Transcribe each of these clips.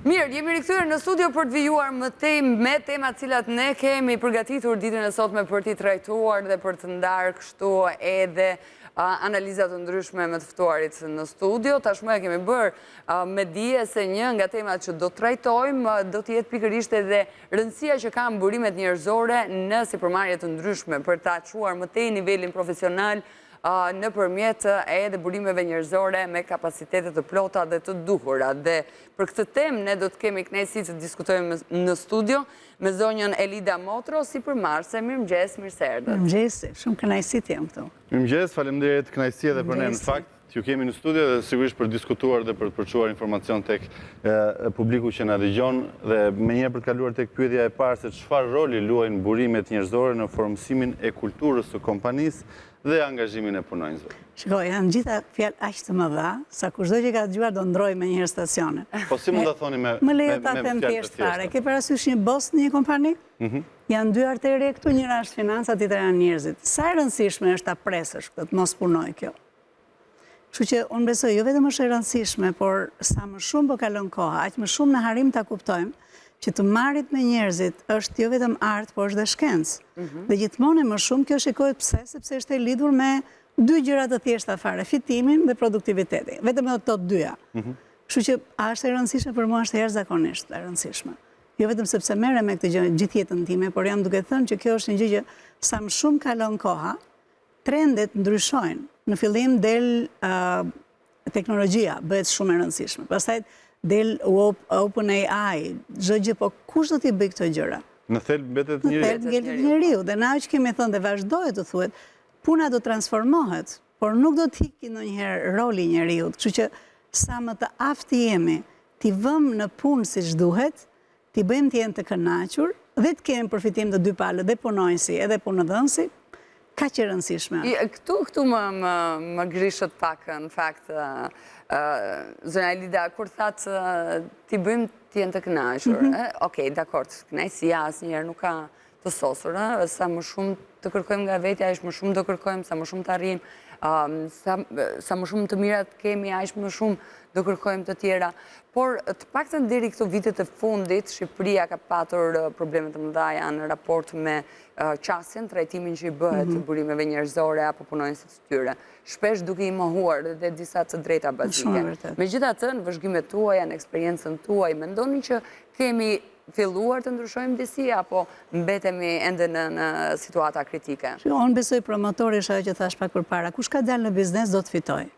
Mirë, jemi rikthyer në studio për të vijuar me temat cilat ne kemi përgatitur ditën e sotme për t'i trajtuar dhe për të ndarë kështu edhe analizat të ndryshme me të ftuarit në studio. Tashmë e kemi bërë me dije se një nga temat që do të trajtojmë do të jetë pikërisht edhe rëndësia që kanë burimet njerëzore në sipërmarrje të ndryshme për ta çuar më tej nivelin profesional në përmjet edhe burimeve njerëzore me kapacitetet të plota dhe të duhura. Dhe për këtë temë ne do të kemi kënaqësi të diskutojmë në studio me zonjën Elida Motro, sipërmarrëse. Mirëmëngjes, mirë se erdhët. Mirëmëngjes, shumë kënaqësi të jam këtu. Mirëmëngjes, faleminderit, kënaqësi edhe për ne në fakt. Ju kemi në studio dhe sigurisht për diskutuar dhe për të përçuar informacion tek publiku që na dëgjon dhe menjëherë për të kaluar tek pyetja e parë se çfarë roli luajnë burimet njerëzore në formësimin e kulturës së kompanisë dhe angazhimin e punonjësve. Shikoj, janë gjitha fjalë aq të mëdha, sa kushdo që ka dëgjuar do ndrojë me njëherë stacionet. Po si mund ta thoni me më lejo ta them thjesht fare. Ke parasysh një bos në një kompani? Janë dy artere këtu, njëra është financa, tjetra janë njerëzit. Sa e rëndësishme është ta presësh këtë, të mos punoj kjo. Kështu që unë besoj, jo vetëm është e rëndësishme, por sa më shumë po kalon koha, aq më shumë në harim ta kuptojmë që të marrit me njerëzit është jo vetëm art, por është dhe shkencë. Dhe gjithmonë më shumë kjo shikohet pse, sepse është e lidhur me dy gjëra të thjeshta fare, fitimin dhe produktivitetin. Vetëm edhe këto dyja. Kështu që a është e rëndësishme për mua, është e jashtëzakonisht e rëndësishme. Jo vetëm sepse merrem me këtë gjë gjithë jetën time, por jam duke thënë që kjo është një gjë që sa më shumë kalon koha, trendet ndryshojnë. Në fillim del teknologjia bëhet shumë e rëndësishme. Pastaj del OpenAI, çdo gjë, po kush do t'i bëj këto gjëra? Në thelb mbetet njeriu. Në thelb mbetet njeriu, dhe na që kemi thënë dhe vazhdoi të thuhet, puna do transformohet, por nuk do të hiqë ndonjëherë roli i njeriu. Kështu që sa më të aftë jemi, t'i vëmë në punë siç duhet, t'i bëjmë të jenë të kënaqur dhe të kemi përfitim të dy palët, dhe punonjësi edhe punëdhënësi. Ka që rëndësishme. Këtu më grishët pak, në fakt, zona Elida, kur thatë t'i bëjmë t'jenë të kënaqur. Okej, dakord, kënaqësia asnjëherë nuk ka të sosur. Sa më shumë të kërkojmë nga vetja, aq më shumë do kërkojmë, sa më shumë të arrijmë, sa më shumë të mirat kemi, aq më shumë do kërkojmë të tjera. Por të paktën deri këto vitet e fundit, Shqipëria ka patur probleme të mëdha në raport me qasjen, trajtimin që i bëhet të burimeve njerëzore apo punonjësit të tyre. Shpesh duke i mohuar dhe disa të drejta bazike. Megjithatë, në vëzhgimet tuaja, në eksperiencën tuaj, mendoni që kemi filluar të ndryshojmë disi apo mbetemi ende në situata kritike? Unë besoj promotori është ajo që thash pak përpara, kush ka dalë në biznes do të fitojë.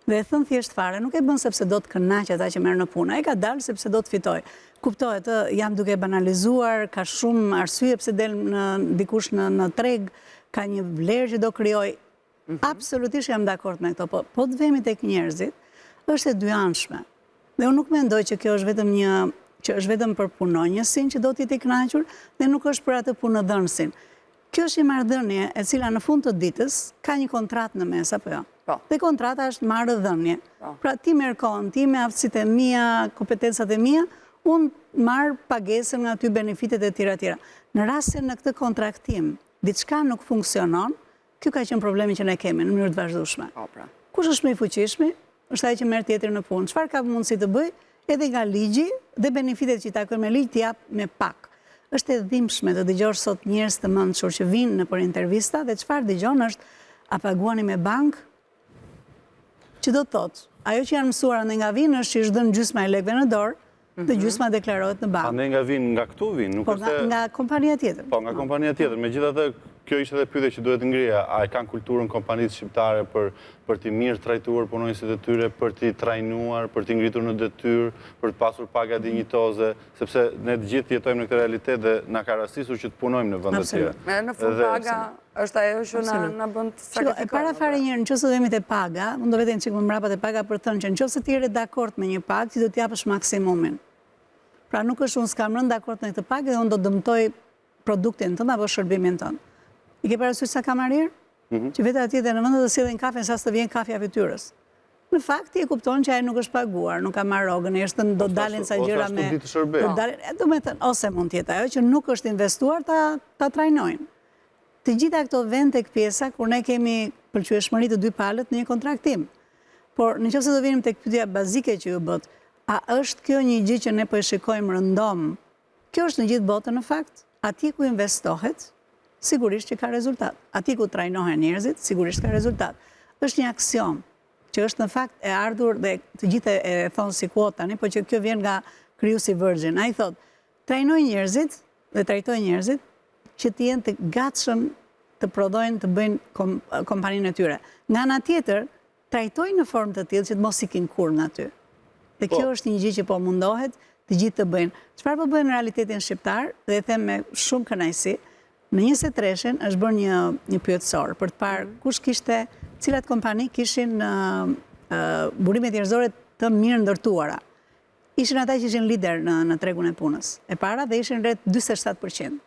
Dhe e thënë thjesht fare, nuk e bën sepse do të kënaqë ata që merr në punë, ai ka dalë sepse do të fitojë. Kuptohet, jam duke banalizuar, ka shumë arsye pse del dikush në treg, ka një vlerë që do krijoj. Absolutisht jam dakord me këto, po të vemi tek njerëzit, është e dyanshme. Dhe unë nuk mendoj që kjo është vetëm për punonjësin që do të jetë i kënaqur dhe nuk është për atë punëdhënësin. Kjo është një marrëdhënie e cila në fund të ditës ka një kontratë në mes, apo jo? Dhe kontrata është marrëdhënie. Pra ti merr kohën, ti me aftësitë e mia, kompetencat e mia, unë marr pagesën nga ty, benefitet e tjera. Në rast se në këtë kontraktim diçka nuk funksionon, kjo ka qenë problemi që ne kemi në mënyrë të vazhdueshme. Kush është më i fuqishëm? Është ai që merr tjetër në punë. Çfarë ka mundësi të bëj? Edhe nga ligji dhe benefitet që i takojnë me ligj t'i jap me pak. Është e dhimbshme të dëgjosh sot njerëz të mençur që vinë nëpër intervista dhe çfarë dëgjon është a paguani me bankë? Që do të thotë, ajo që janë mësuar ande nga vinë është që është dhënë gjysma e lekëve në dorë dhe gjysma deklarohet në bankë. Ande nga vinë, nga këtu vinë, nuk është nga kompania tjetër. Po, nga kompania tjetër. Megjithatë, kjo ishte edhe pyetja që duhet ngriha, a e kanë kulturën kompanisë shqiptare për t'i mirë trajtuar punonjësit e tyre, për t'i trajnuar, për t'i ngritur në detyrë, për të pasur paga dinjitoze, sepse ne të gjithë jetojmë në këtë realitet dhe na ka rastisur që të punojmë në vende të tjera. Në fund paga është ajo që na bën të sakrifikojmë. E para fare njëherë, nëse do vemi te paga, unë do vetëm çik më mbrapa te paga për të thënë që nëse ti je dakord me një pagë, ti do t'i japësh maksimumin. Pra nuk është unë s'kam rënë dakord me këtë pagë dhe unë do dëmtoj produktin tënd apo shërbimin tënd. I ke parasysh sa kamarir? Që vetë atje dhe në vendet të sillin kafe sa të vjen kafja fytyrës. Në fakt ti e kupton që ai nuk është paguar, nuk ka marrë rogën, do dalin sa gjëra me. Do të thënë ose mund të jetë ajo që nuk është investuar ta trajnojnë. Të gjitha këto vend tek pjesa kur ne kemi pëlqyeshmëri të dy palët në një kontraktim. Por nëse do vinim tek pyetja bazike që ju bët, A është kjo një gjë që ne po e shikojmë rëndom? Kjo është në gjithë botën në fakt. Atje ku investohet, sigurisht që ka rezultat. Atje ku trajnohen njerëzit, sigurisht ka rezultat. Është një aksion që është në fakt e ardhur dhe të gjithë e thonë si kuota tani, po që kjo vjen nga krijuesi Virgin. Ai thotë, trajnoj njerëzit dhe trajtoj njerëzit që të jenë të gatshëm të prodhojnë, të bëjnë kompaninë e tyre. Nga ana tjetër, trajtoj në formë të tillë që të mos ikin kurrë në aty. Dhe kjo është një gjë që po mundohet të gjithë të bëjnë. Çfarë po bëjnë në realitetin shqiptar, dhe e them me shumë kënaqësi, në 23-shin është bërë një pyetësor për të parë kush kishte, cilat kompani kishin burimet njerëzore të mirë ndërtuara. Ishin ata që ishin lider në tregun e punës. E para dhe ishin rreth 47%.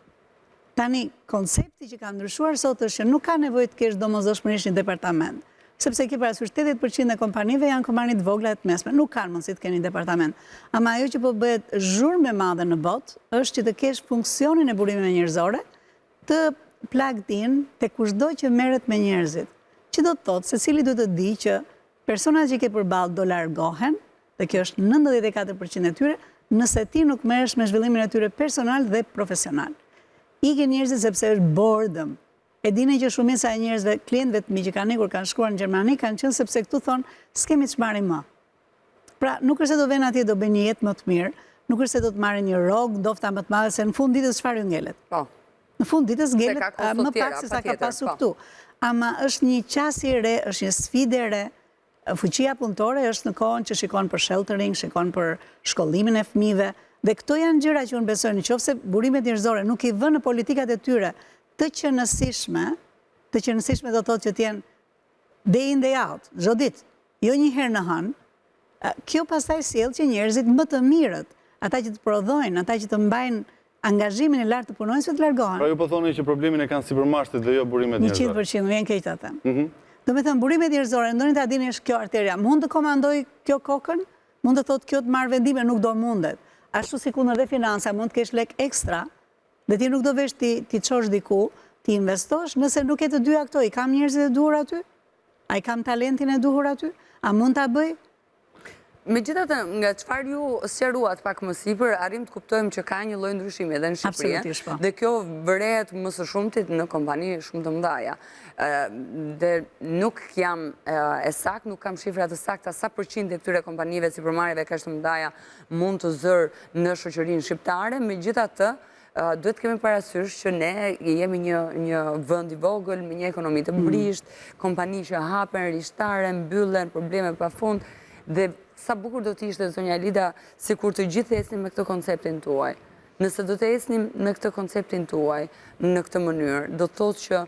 Tani, koncepti që ka ndryshuar sot është që nuk ka nevojë të kesh domosdoshmërisht një departament. Sepse ke parasysh 80% e kompanive janë kompani të vogla e të mesme, nuk kanë mundësi të keni departament. Ama ajo që po bëhet zhurmë e madhe në botë është që të kesh funksionin e burimeve njerëzore të plugged in te kushdo që merret me njerëzit. Që do të thotë se cili duhet të di që personat që ke përballë do largohen, dhe kjo është 94% e tyre, nëse ti nuk merresh me zhvillimin e tyre personal dhe profesional. Ikën njerëzit sepse është boredom. E dini që shumica e njerëzve, klientëve të mi që kanë ikur, kanë shkuar në Gjermani, kanë qenë sepse këtu thonë, s'kemi të shmarim më. Pra, nuk është se do vjen atje do bëjnë një jetë më të mirë, nuk është se do të marrin një rrogë, ndofta më të madhe, se në fund ditës çfarë ju ngelet? Po. Në fund ditës ngelet më pak se sa ka pasur këtu. Ama është një qasje e re, është një sfidë e re. Fuqia punëtore është në kohën që shikon për sheltering, shikon për shkollimin e fëmijëve, dhe këto janë gjëra që unë besoj, nëse burimet njerëzore nuk i vënë në politikat e tyre të qëndrueshme do të thotë që të jenë day in day out, çdo ditë, jo një herë në hënë. Kjo pastaj sjell që njerëzit më të mirët, ata që të prodhojnë, ata që të mbajnë angazhimin e lartë të punonjësve të largohen. Pra ju po thoni që problemin e kanë sipërmashtet dhe jo burimet njerëzore. 100% vjen keq ta them. Do të thënë burimet njerëzore, ndonjë ta dini është kjo arteria. Mund të komandoj kjo kokën, mund të thotë kjo të marrë vendime, nuk do mundet. Ashtu si kundër dhe financa, mund të kesh lek ekstra, dhe ti nuk do vesh ti çosh diku, ti investosh, nëse nuk e të dyja këto, i kam njerëzit e duhur aty? A i kam talentin e duhur aty? A mund ta bëj? Megjithatë, nga çfarë ju sqaruat pak më sipër, arrim të kuptojmë që ka një lloj ndryshimi edhe në Shqipëri. Dhe kjo vërehet më së shumti në kompani shumë të mëdha. Dhe nuk jam e saktë, nuk kam shifra të sakta sa përqind e këtyre kompanive sipërmarrjeve kaq të mëdha mund të zërë në shoqërinë shqiptare. Megjithatë, duhet kemi parasysh që ne jemi një vend i vogël me një ekonomi të brisht, kompani që hapen, rishtare, mbyllen, probleme pafund, dhe sa bukur do të ishte zonja Lida sikur të gjithë ecnim me këtë konceptin tuaj. Nëse do të ecnim në këtë konceptin tuaj, në këtë mënyrë, do të thotë që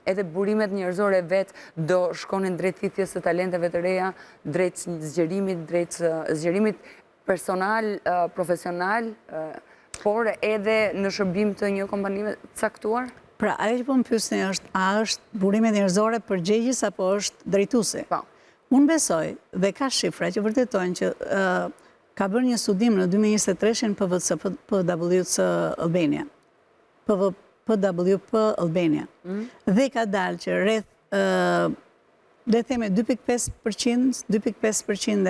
edhe burimet njerëzore vetë do shkonin drejt thithjes së talenteve të reja, drejt zgjerimit personal, profesional, por edhe në shërbim të një kompanie caktuar? Pra, ajo që po më pyesni është, a është burimet njerëzore përgjegjës apo është drejtuesi? Po. Unë besoj, dhe ka shifra që vërtetojnë që ka bërë një studim në 2023 PwC Albania. PwC Albania. Dhe ka dalë që rreth, dhe theme 2.5%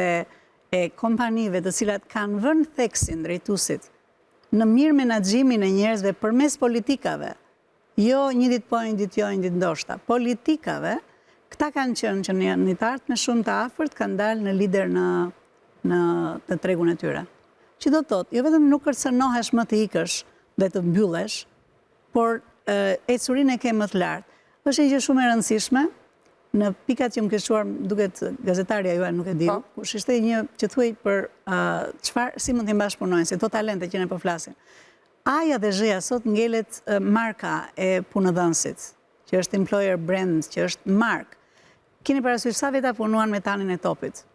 e kompanive të cilat kanë vënë theksin drejtuesit në mirë menaxhimin e njerëzve përmes politikave, jo një ditë po, një ditë jo, një ditë ndoshta, politikave, këta kanë qenë që një të artë me shumë të afërt kanë dalë në lider në tregun e tyre. Që do të thotë, jo vetëm nuk kërcënohesh më të ikësh dhe të mbyllesh, por ecurinë e ke më të lartë. Është një gjë shumë e rëndësishme, në pikat që më këshuar, duket gazetarja juaj nuk e di, kush ishte një që thuaj për çfarë si mund të bashkëpunojnë, si to talente që ne po flasim. Aja dhe zhja sot ngelet marka e punëdhënësit, që është employer brand, që është mark. Keni parasysh sa veta punuan me tanin e topit.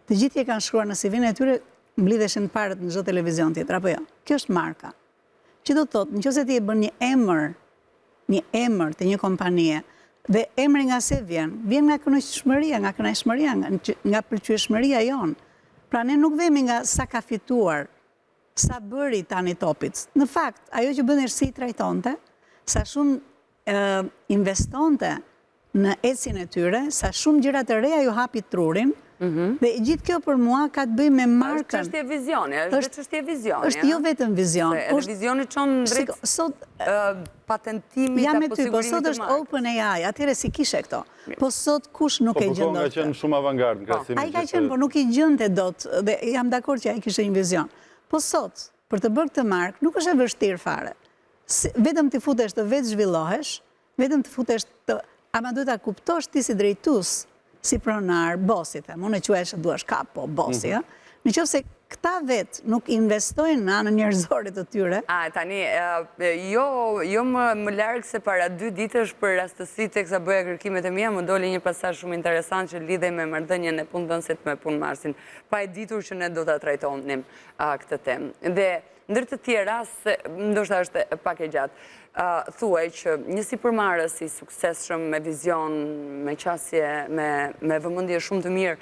Të gjithë e kanë shkruar në CV-n e tyre, mblidheshin parët në çdo televizion tjetër, apo jo. Kjo është marka. Që do të thotë, nëse ti e bën një emër të një kompanie, dhe emri nga se vjen nga kënaqësmëria, nga pëlqyeshmëria jon. Pra ne nuk vemi nga sa ka fituar, sa bëri tani topit. Në fakt, ajo që bën është si i trajtonte, sa shumë investonte në ecjen e tyre, sa shumë gjëra të reja ju hapi trurin, Dhe gjithë kjo për mua ka të bëj me markën. Është çështje vizioni, është çështje vizioni. Është jo vetëm vizion. Edhe vizioni çon drejt patentimit jam me apo ty, po sigurimit sot të është markës. OpenAI, atëherë si kishe këto. Po sot kush nuk e gjën Po ka dot. qenë shumë avangard në krahasim. Ai ka qenë, po nuk i gjënte dot dhe jam dakord që ai kishte një vizion. Po sot, për të bërë këtë markë, nuk është e vështirë fare. Vetëm të futesh të vetë zhvillohesh, vetëm të futesh të... Ama duhet ta kuptosh ti si drejtues, si pronar, bosi, them, unë e quajsh duash kapo, bosi, në qoftë se këta vetë nuk investojnë në anën njerëzore të tyre. Tani, jo më largë se para 2 ditësh për rastësi teksa bëja kërkimet e mia, më doli një pasazh shumë interesant që lidhej me marrëdhënien e punëdhënësit me punëmarrësin, pa e ditur që ne do ta trajtonim këtë temë. Dhe ndër të tjera, ndoshta është pak e gjatë, thuaj që një sipërmarrës i suksesshëm, me vizion, me qasje, me vëmendje shumë të mirë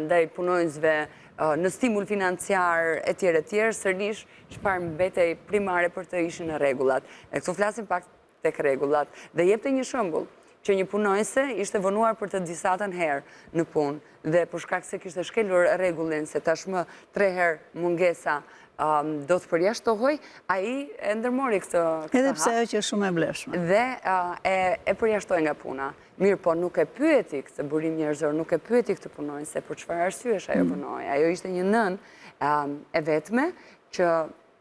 ndaj punonjësve, në stimul financiar e tjerë, sërish çfarë mbetej primare për të ishin në rregullat. E këtu flasim pak tek rregullat. Dhe jepte një shembull që një punonjëse ishte vënuar për të disatën herë në punë dhe për shkak se kishte shkelur rregullin se tashmë 3 herë mungesa do të përjashtohoj, ai e ndërmori këtë Edhe pse ajo që është shumë e vlefshme. Dhe e përjashtoi nga puna. Mirë, po nuk e pyeti këtë burim njerëzor, nuk e pyeti këtë punonjëse për çfarë arsyesh ajo punoi. Ajo ishte një nënë e vetme që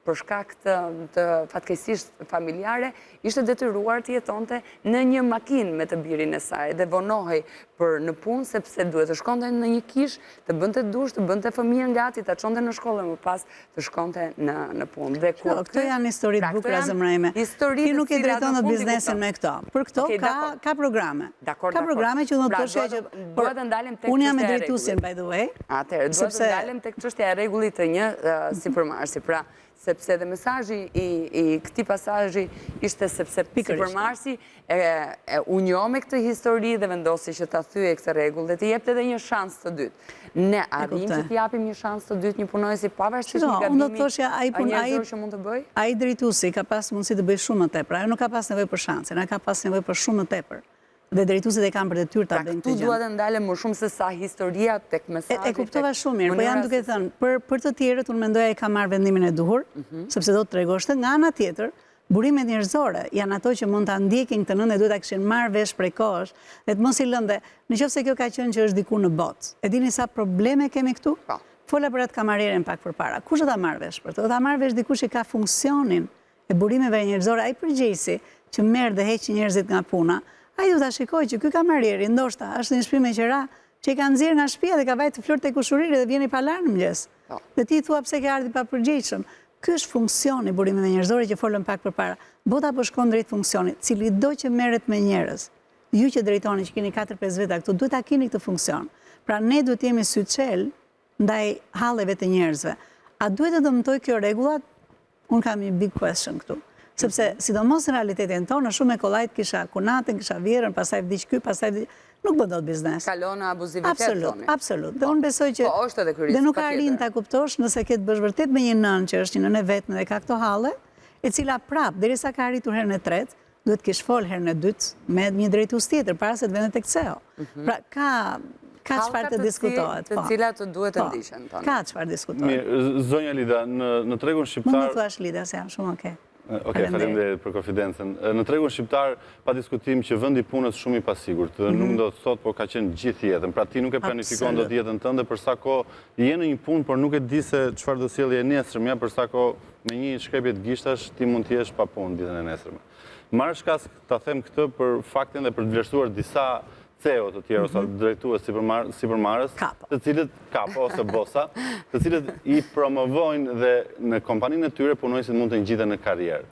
për shkak të fatkeqësisë familjare ishte detyruar të jetonte në një makinë me të birin e saj dhe vonohej për në punë sepse duhet të shkonte në një kish, të bënte dush, të bënte fëmijën gati, ta çonte në shkollë më pas të shkonte në punë. Dhe këto janë historitë bukura zemra ime. Ti nuk e drejton të biznesin me këto. Për këto ka programe. Ka programe që do të thoshë që duhet të ndalem tek unë jam e drejtuesin by the way. Atëherë duhet të ndalem tek çështja e rregullit të një sipërmarrësi. Pra, sepse dhe mesazhi i këtij pasazhi ishte sepse sipërmarrësi u njoh me këtë histori dhe vendosi që ta thyej këtë rregull dhe të jepte edhe një shans të dytë. Ne arrim që të japim një shans të dytë një punonjësi pavarësisht nga gabimi. Unë do të thoshja ai që mund të bëj. Ai drejtuesi ka pas mundësi të bëjë shumë më tepër. Ai nuk ka pas nevojë për shanse, ai ka pas nevojë për shumë më tepër. Dhe drejtuesit e kanë për detyrë ta bëjnë këtë gjë. Këtu duhet të ndalem më shumë se sa historia tek mesazhi. E kuptova shumë mirë, po jam duke thënë, për të tjerët unë mendoja ai ka marrë vendimin e duhur, sepse do të tregoshte nga ana tjetër, burimet njerëzore janë ato që mund ta ndjekin këtë nënë dhe duhet ta kishin marrë vesh prej kohësh, dhe të mos i lënde. Nëse kjo ka qenë që është diku në botë. E dini sa probleme kemi këtu? Fola për atë kamarierën pak përpara. Kush do ta marrë vesh për të? Do ta marrë vesh dikush që ka funksionin e burimeve njerëzore, ai përgjegjësi që merr dhe heq njerëzit nga puna. Ai do ta shikojë që ky kamarieri ndoshta është në shtëpi me qira që i ka nxjerr nga shtëpia dhe ka vajtë flort tek kushuriri dhe vjen i palar në mëngjes. Dhe ti thua pse ke ardhi pa përgjegjshëm. Ky është funksioni burimeve njerëzore që folëm pak përpara. Bota po shkon drejt funksionit, cili do që merret me njerëz. Ju që drejtoni që keni 4-5 veta këtu, duhet ta keni këtë funksion. Pra ne duhet jemi syçel ndaj halleve të njerëzve. A duhet të dëmtoj kjo rregullat? Unë kam një big question këtu. Sepse, sidomos në realitetin tonë, shumë e kollajt kisha kunatën, kisha vjerën, pastaj vdiq ky, pastaj vdiq... Nuk bëndot biznes. Kalon në abuzivitet, toni. Absolut. Dhe unë besoj që... Po, është edhe ky risk. Dhe nuk arrin ta kuptosh nëse ke të bësh vërtet me një nënë që është një nënë e vetme dhe ka këto halle, e cila prap, derisa ka arritur herën e tretë, duhet kish fol herën e dytë me një drejtues tjetër para se të vende tek CEO. Pra ka çfarë të diskutohet. Të cilat të duhet të ndiqen. Ka çfarë diskutohet. Mirë, zonja Lida, në tregun shqiptar... Mund të thuash Lida, se jam shumë okay. Faleminderit për konfidencën. Në tregun shqiptar, pa diskutim që vendi punës shumë i pasigurt, nuk do të thot, po ka qenë gjithë jetën. Pra ti nuk e planifikon dot jetën tënde për sa kohë je në një punë, por nuk e di se çfarë do sjellje e nesërmja, për sa kohë me një shkëpje të gishtash ti mund të jesh pa punë ditën e nesërme. Marr shkas ta them këtë për faktin dhe për të vlerësuar disa CEO të tjerë ose drejtues sipërmarrës, të cilët kapo ose bosa, të cilët i promovojnë dhe në kompaninë e tyre punonjësit mund të ngjiten në karrierë.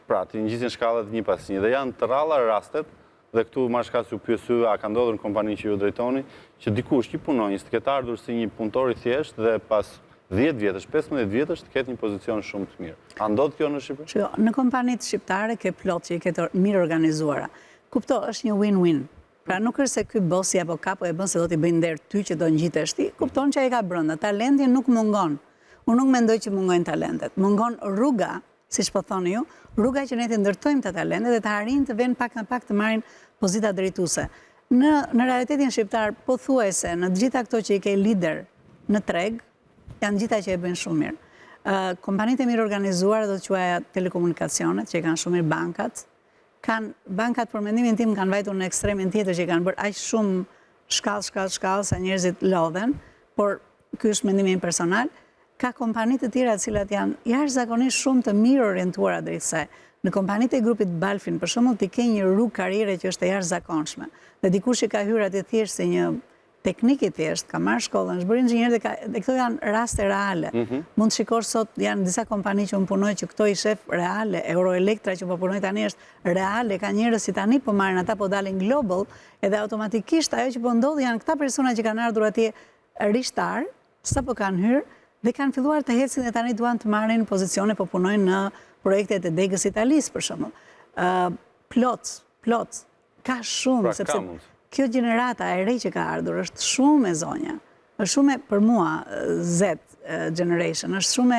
Pra, të ngjisin shkallat një pas një dhe janë të rralla rastet, dhe këtu marr shkas ju pyes a ka ndodhur në kompaninë që ju drejtoni, që dikush një punonjës të ketë ardhur si një punëtor i thjesht dhe pas 10 vjetësh, 15 vjetësh të ketë një pozicion shumë të mirë. A ndodh kjo në Shqipëri? Në kompanitë shqiptare ke plot që i ketë mirë organizuara. Kupto, është një win-win. Pra nuk është se ky bosi apo kapo e bën se do t'i bëjnë nder ty që do ngjitesh ti, kupton që ai ka brenda. Talenti nuk mungon. Unë nuk mendoj që mungojnë talentet. Mungon rruga, siç po thoni ju, rruga që ne të ndërtojmë të talentet dhe të arrijnë të vënë pak në pak të marrin pozita drejtuese. Në realitetin shqiptar, po thuajse, në gjitha këto që i ke lider në treg, janë gjitha që e bëjnë shumë mirë. Kompanitë e mirë organizuar, do të quaja telekomunikacionet, që i kanë shumë mirë bankat, bankat për mendimin tim kanë vajtur në ekstremin tjetër që i kanë bërë aq shumë shkallë sa njerëzit lodhen, por ky është mendimi im personal. Ka kompanitë të tjera të cilat janë jashtëzakonisht shumë të mirë orientuara drejt saj. Në kompanitë e grupit Balfin, për shembull, ti ke një rrugë karriere që është e jashtëzakonshme. Dhe dikush që ka hyrë atje thjesht si një teknik i thjesht, ka marrë shkollën, është bërë inxhinier dhe këto janë raste reale. Mund të shikosh sot janë disa kompani që unë punoj që këto i shef reale, Euroelektra që po punoj tani është reale, ka njerëz si tani po marrin ata po dalin global, edhe automatikisht ajo që po ndodh janë këta persona që kanë ardhur atje rishtar, sapo kanë hyrë dhe kanë filluar të ecin dhe tani duan të marrin pozicione, po punojnë në projektet e Degës Italis për shembull. Plot, ka shumë sepse kjo gjenerata e re që ka ardhur është shumë e zonja. Është shumë për mua Z generation, është shumë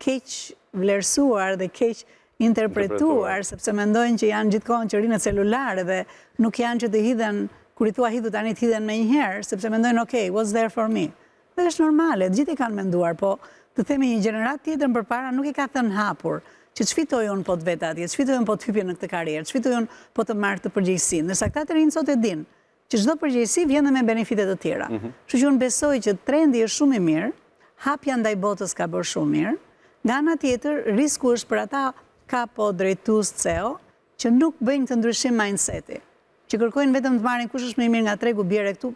keq vlerësuar dhe keq interpretuar sepse mendojnë që janë gjithkohon që rinë celular dhe nuk janë që të hidhen kur i thua hidhu tani të hidhen me njëherë sepse mendojnë okay, what's there for me? Dhe është normale, gjithë i kanë menduar, po të themi një gjenerat tjetër përpara nuk i ka thënë hapur që të shfitoj unë po të vetë atje, të shfitoj unë po të hypje në këtë karrierë, të shfitoj unë po të marrë të përgjegjësi. Ndërsa këta të rinë sot e din që çdo përgjegjësi vjen dhe me benefitet të tjera. Kështu që unë besoj që trendi është shumë i mirë, hapja ndaj botës ka bërë shumë mirë. Nga ana tjetër, risku është për ata kapo drejtues CEO që nuk bëjnë të ndryshim mindseti, që kërkojnë vetëm të marrin kush është më i mirë nga tregu bjerë këtu,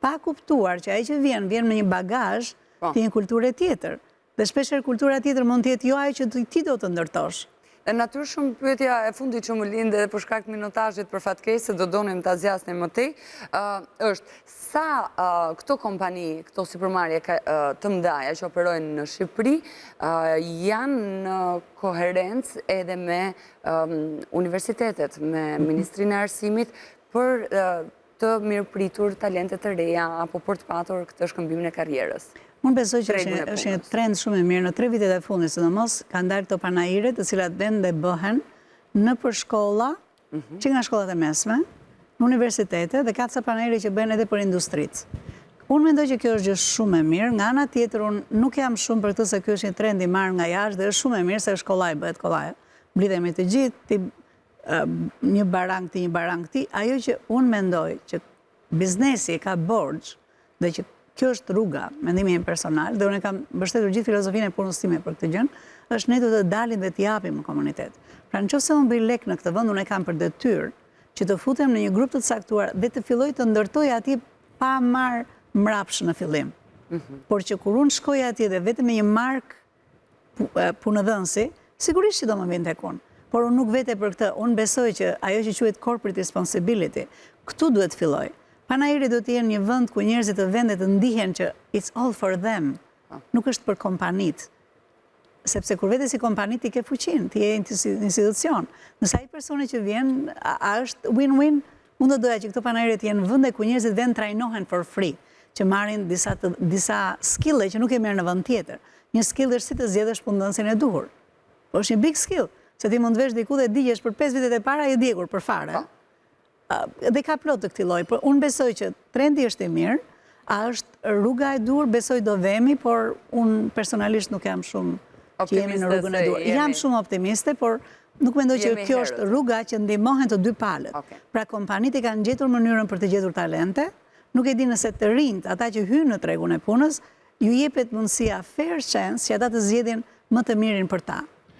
pa kuptuar që ai që vjen me një bagazh të një kulture tjetër. Dhe shpeshherë kultura tjetër mund të jetë jo ajo që ti do të ndërtosh. E natyrshëm pyetja e fundit që më lindë edhe për shkak të minutazhit për fatkeqësi do donim ta zgjasnim më tej, është sa këto kompani, këto supermarkete të mëdha që operojnë në Shqipëri janë në koherencë edhe me universitetet, me Ministrinë e Arsimit për të mirëpritur talente të reja apo për të patur këtë shkëmbimin e karrierës. Unë besoj që është një trend shumë e mirë. Në 3 vitet e fundit, sidomos, kanë dalë këto panajire të cilat vende bëhen në për shkolla, që nga shkollat e mesme, në universitete dhe ka ca panajire që bëhen edhe për industrit. Unë mendoj që kjo është gjë shumë e mirë, nga ana tjetër unë nuk jam shumë për këtë se kjo është një trend i marrë nga jashtë dhe është shumë e mirë se shkollaj bëhet kollaj. Mblidhemi të gjithë, një barang ti, ajo që unë mendoj që biznesi ka borxh dhe që kjo është rruga, mendimi im personal, dhe unë kam mbështetur gjithë filozofinë e punës time për këtë gjë, është ne do të dalim dhe të japim në komunitet. Pra nëse unë bëj lek në këtë vend, unë kam për detyrë që të futem në një grup të caktuar dhe të filloj të ndërtoj atje pa marr mrapsh në fillim. Por që kur unë shkoj atje dhe vetëm me një mark punëdhënësi, sigurisht që do më vjen tek unë. Por unë nuk vete për këtë, unë besoj që ajo që quhet corporate responsibility, këtu duhet filloj. Panajiri do të jenë një vend ku njerëzit të vendet të ndihen që it's all for them. Nuk është për kompanit. Sepse kur vete si kompanit ti ke fuqin, ti je institucion. Nësa ai personi që vjen, a është win-win? Unë do doja që këto panajiri të jenë vende ku njerëzit vend trajnohen for free, që marrin disa skille që nuk e merr në vend tjetër. Një skill është si të zgjedhësh punëdhënësin e duhur. Është një big skill, se ti mund të vesh diku dhe digjesh për 5 vitet e para je djegur për fare. Dhe ka plot të këtij lloji, por unë besoj që trendi është i mirë, a është rruga e dur, besoj do vemi, por unë personalisht nuk jam shumë që jemi në rrugën e dur. Jam shumë optimiste, por nuk mendoj që kjo është rruga që ndihmohen të dy palët. Pra kompanitë i kanë gjetur mënyrën për të gjetur talente, nuk e di nëse të rinjt, ata që hyjnë në tregun e punës, ju jepet mundësia fair chance që ata të zgjedhin më të mirin për ta.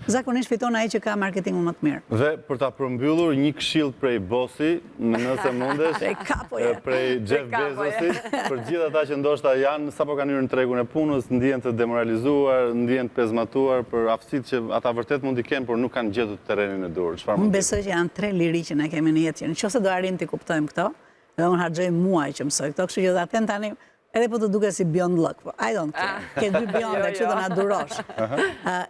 Zakonisht fiton ai që ka marketingun më të mirë. Dhe për ta përmbyllur një këshill prej bosi, nëse mundesh, prej Jeff Bezosit, për gjithë ata që ndoshta janë sapo kanë hyrë në tregun e punës, ndihen të demoralizuar, ndihen të pezmatuar për aftësitë që ata vërtet mund t'i kenë, por nuk kanë gjetur terrenin e dur. Unë besoj që janë 3 liri që ne kemi në jetë. Nëse do arrim të kuptojmë këto, dhe unë harxoj muaj që mësoj këto, kështu që do ta them tani edhe po të duke si beyond luck, po I don't care. Ke 2 beyond dhe që do na durosh.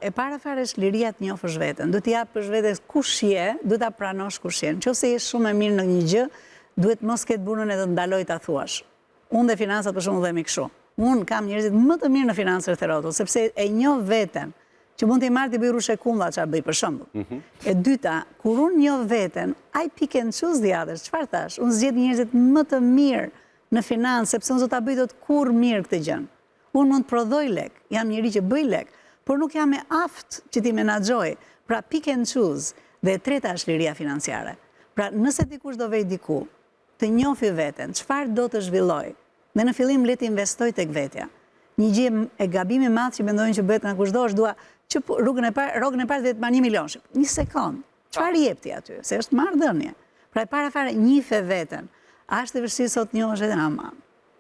E para fare është liria të njohësh veten. Duhet t'i japësh vetes kush je, duhet ta pranosh kush je. Nëse je shumë e mirë në një gjë, duhet mos ketë burrën edhe të ndaloj ta thuash. Unë dhe financat për shembull themi kështu. Unë kam njerëzit më të mirë në financë rreth rrotullt, sepse e njoh veten që mund t'i marrë t'i bëj rushe kumla që a bëj për shembull. E dyta, kur unë njoh veten, I pick and choose the others, çfarë thash? Unë zgjedh njerëzit më të mirë në financë, sepse unë do ta bëj dot kur mirë këtë gjë. Unë mund të prodhoj lek, jam njëri që bëj lek, por nuk jam e aft që t'i menaxhoj. Pra pick and choose. Dhe e treta është liria financiare. Pra nëse dikush do vej diku, të njohë veten, çfarë do të zhvilloj, dhe në fillim le të investoj tek vetja. Një gjë e gabimi i madh që mendojnë që bëhet nga kushdo është dua që rrogën e parë vetë marr 1 milion. Një sekond. Çfarë jep ti aty? Se është marrëdhënie. Pra e para fare njife veten. A është e vështirë sot njohësh edhe ama.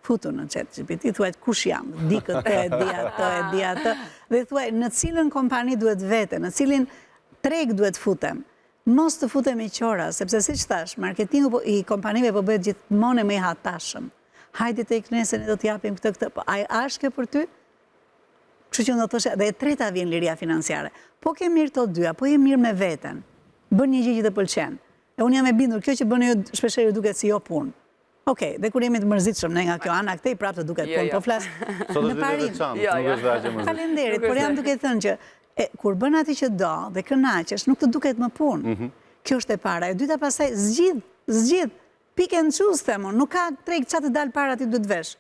Futu në ChatGPT, thuaj kush jam, di këtë, e di atë, dhe thuaj në cilën kompani duhet vete, në cilin treg duhet futem. Mos të futem i qora, sepse siç thash, marketingu i kompanive po bëhet gjithmonë më i hatashëm. Hajde tek nesër ne do t'japim këtë, po a është kjo për ty? Kështu që do të thoshë, dhe e treta vjen liria financiare. Po ke mirë të dyja, po je mirë me veten. Bën një gjë që të pëlqen. E unë jam e bindur, kjo që bën ju shpeshherë duket si jo punë. Okej, dhe kur jemi të mërzitshëm ne nga kjo ana këtej prapë të duket punë, po flas në parim. Nuk është aq e mërzitshëm. Faleminderit, por jam duke thënë që kur bën atë që do dhe kënaqesh, nuk të duket më punë. Kjo është e para. E dyta pastaj zgjidh. Pick and choose themon, nuk ka treg çfarë të dal para ti duhet vesh.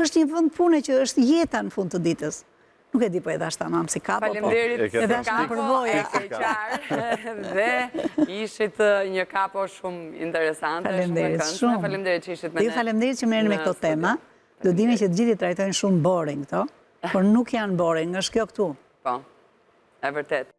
Është një vend pune që është jeta në fund të ditës. Nuk e di po e dash tamam si kapo. Faleminderit. E dash në përvoja. Dhe ishit një kapo shumë interesante, shumë e këndshme. Faleminderit që ishit me ne. Faleminderit që merrni me këto tema. Do dini që të gjithë i trajtojnë shumë boring këto, por nuk janë boring, është kjo këtu. Po. E vërtet.